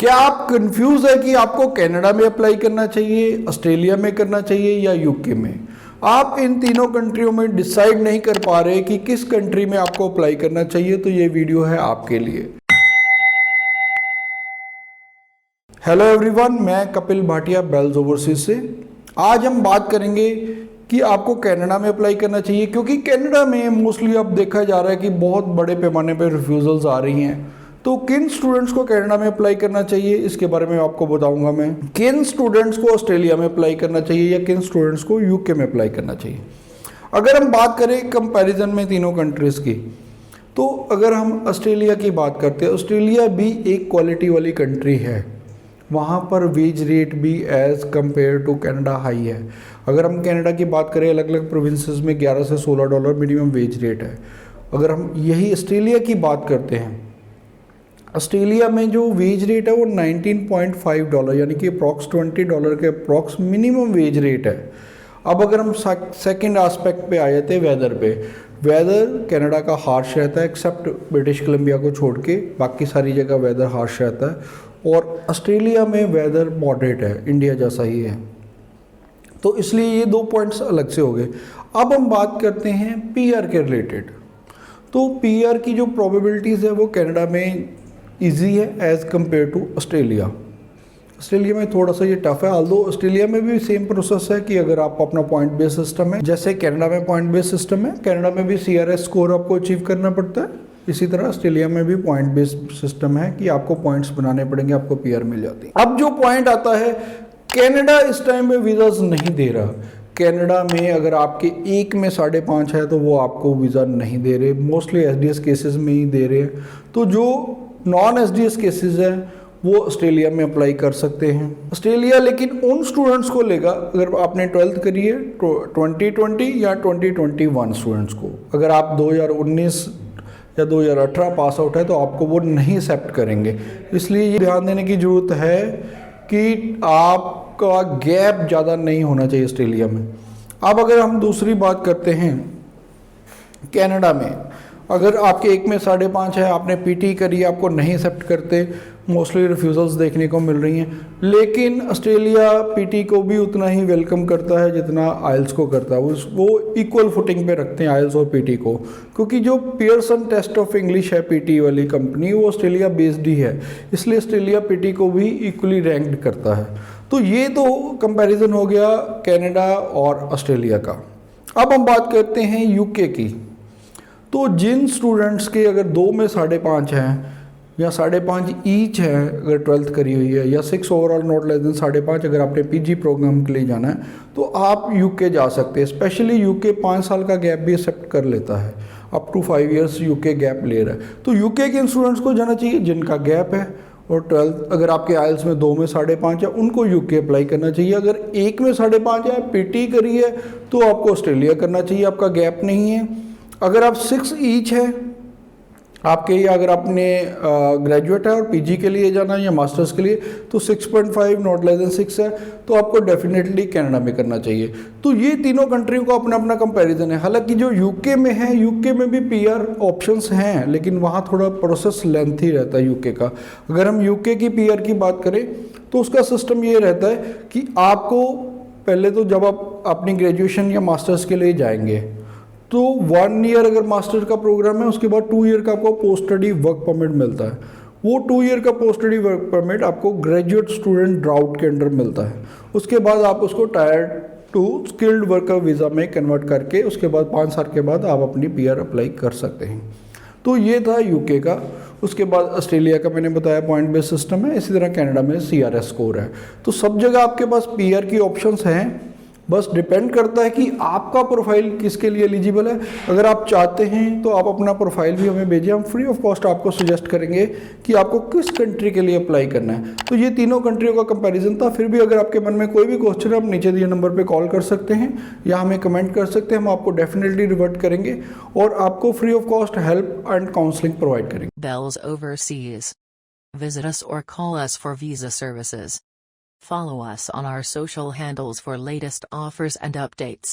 क्या आप कंफ्यूज है कि आपको कनाडा में अप्लाई करना चाहिए, ऑस्ट्रेलिया में करना चाहिए या यूके में? आप इन तीनों कंट्रियों में डिसाइड नहीं कर पा रहे कि किस कंट्री में आपको अप्लाई करना चाहिए, तो ये वीडियो है आपके लिए। हेलो एवरीवन, मैं कपिल भाटिया बेल्स ओवरसीज से। आज हम बात करेंगे कि आपको कनाडा में अप्लाई करना चाहिए, क्योंकि कनाडा में मोस्टली अब देखा जा रहा है कि बहुत बड़े पैमाने पर रिफ्यूजल्स आ रही हैं। तो किन स्टूडेंट्स को कनाडा में अप्लाई करना चाहिए, इसके बारे में आपको बताऊंगा मैं। किन स्टूडेंट्स को ऑस्ट्रेलिया में अप्लाई करना चाहिए या किन स्टूडेंट्स को यूके में अप्लाई करना चाहिए। अगर हम बात करें कंपैरिजन में तीनों कंट्रीज़ की, तो अगर हम ऑस्ट्रेलिया की बात करते हैं, ऑस्ट्रेलिया भी एक क्वालिटी वाली कंट्री है। वहाँ पर वेज रेट भी as compare to Canada high है। अगर हम कनाडा की बात करें, अलग अलग प्रोविंसेस में $11 से $16 मिनिमम वेज रेट है। अगर हम यही ऑस्ट्रेलिया की बात करते हैं, ऑस्ट्रेलिया में जो वेज रेट है वो $19.5 यानी कि अप्रॉक्स $20 के अप्रॉक्स मिनिमम वेज रेट है। अब अगर हम सेकंड एस्पेक्ट पे आ जाते हैं, वेदर पे, वेदर कनाडा का हार्श रहता है, एक्सेप्ट ब्रिटिश कोलंबिया को छोड़ के बाकी सारी जगह वेदर हार्श रहता है। और ऑस्ट्रेलिया में वेदर मॉडरेट है, इंडिया जैसा ही है। तो इसलिए ये दो पॉइंट्स अलग से हो गए। अब हम बात करते हैं पीआर के रिलेटेड। तो पीआर की जो प्रोबेबिलिटीज़ है वो कनाडा में ईजी है as compare to Australia. Australia में थोड़ा सा ये टफ है, ऑल्दो ऑस्ट्रेलिया में भी सेम प्रोसेस है कि अगर आप अपना पॉइंट बेस्ड सिस्टम है, जैसे कनाडा में पॉइंट बेस्ड सिस्टम है, कनाडा में भी CRS स्कोर आपको अचीव करना पड़ता है। इसी तरह ऑस्ट्रेलिया में भी पॉइंट बेस्ड सिस्टम है कि आपको पॉइंट्स बनाने पड़ेंगे, आपको पीआर मिल जाती है। अब जो पॉइंट आता है, कनाडा इस टाइम में वीज़ाज नहीं दे रहा। कनाडा में अगर आपके एक में 5.5 है तो वो आपको वीज़ा नहीं दे रहे, मोस्टली SDS केसेस में ही दे रहे हैं। तो जो नॉन SDS केसेस हैं वो ऑस्ट्रेलिया में अप्लाई कर सकते हैं। ऑस्ट्रेलिया लेकिन उन स्टूडेंट्स को लेगा अगर आपने 12th करी है 2020 या 2021 स्टूडेंट्स को। अगर आप 2019 या 2018 पास आउट है तो आपको वो नहीं एक्सेप्ट करेंगे। इसलिए ये ध्यान देने की ज़रूरत है कि आपका गैप ज़्यादा नहीं होना चाहिए ऑस्ट्रेलिया में। अब अगर हम दूसरी बात करते हैं, कनाडा में अगर आपके एक में 5.5 है, आपने PT करी, आपको नहीं एक्सेप्ट करते, मोस्टली रिफ्यूजल्स देखने को मिल रही हैं। लेकिन ऑस्ट्रेलिया PT को भी उतना ही वेलकम करता है जितना IELTS को करता है। वो इक्वल फुटिंग पे रखते हैं IELTS और PT को, क्योंकि जो पियर्सन टेस्ट ऑफ इंग्लिश है PT वाली कंपनी, वो ऑस्ट्रेलिया बेस्ड ही है। इसलिए ऑस्ट्रेलिया PT को भी इक्वली रैंक्ड करता है। तो ये तो कंपैरिजन हो गया कनाडा और ऑस्ट्रेलिया का। अब हम बात करते हैं यूके की। तो जिन स्टूडेंट्स के अगर 2 में 5.5 हैं या 5.5 ईच है, अगर 12th करी हुई है, या 6 ओवरऑल नॉट लेस देन 5.5 अगर आपने PG प्रोग्राम के लिए जाना है, तो आप यूके जा सकते हैं। स्पेशली यूके 5 साल का गैप भी एक्सेप्ट कर लेता है, up to 5 years UK gap ले रहा है। तो यूके के स्टूडेंट्स को जाना चाहिए जिनका गैप है, और 12th अगर आपके IELTS में 2 में 5.5 है उनको यूके अप्लाई करना चाहिए। अगर 1 में 5.5 है, PT करी है, तो आपको ऑस्ट्रेलिया करना चाहिए, आपका गैप नहीं है। अगर आप 6 ईच है आपके, या अगर आपने ग्रेजुएट है और PG के लिए जाना है या मास्टर्स के लिए, तो 6.5 नॉट लेस देन 6 है, तो आपको डेफिनेटली कनाडा में करना चाहिए। तो ये तीनों कंट्रियों का अपना अपना कंपैरिजन है। हालांकि जो यूके में है, यूके में भी PR ऑप्शंस हैं, लेकिन वहाँ थोड़ा प्रोसेस लेंथी रहता है यूके का। अगर हम यूके की PR की बात करें तो उसका सिस्टम ये रहता है कि आपको पहले तो जब आप अपनी ग्रेजुएशन या मास्टर्स के लिए जाएंगे तो 1 ईयर अगर मास्टर का प्रोग्राम है, उसके बाद 2 ईयर का आपको पोस्ट स्टडी वर्क परमिट मिलता है। वो 2 ईयर का पोस्ट स्टडी वर्क परमिट आपको ग्रेजुएट स्टूडेंट ड्राउट के अंडर मिलता है। उसके बाद आप उसको Tier 2 स्किल्ड वर्कर वीज़ा में कन्वर्ट करके उसके बाद 5 साल के बाद आप अपनी PR अप्लाई कर सकते हैं। तो ये था यूके का। उसके बाद ऑस्ट्रेलिया का मैंने बताया पॉइंट बेस्ड सिस्टम है। इसी तरह कनाडा में CRS स्कोर है। तो सब जगह आपके पास PR की ऑप्शंस हैं, बस डिपेंड करता है कि आपका प्रोफाइल किसके लिए एलिजिबल है। अगर आप चाहते हैं तो आप अपना प्रोफाइल भी हमें भेजिए, हम फ्री ऑफ कॉस्ट आपको सजेस्ट करेंगे कि आपको किस कंट्री के लिए अप्लाई करना है। तो ये तीनों कंट्रियों का कंपैरिजन था। फिर भी अगर आपके मन में कोई भी क्वेश्चन है, आप नीचे दिए नंबर पे कॉल कर सकते हैं या हमें कमेंट कर सकते हैं, हम आपको डेफिनेटली रिवर्ट करेंगे और आपको free of cost help and counselling provide करेंगे। Bells Overseas. Visit us or call us for visa services. Follow us on our social handles for latest offers and updates.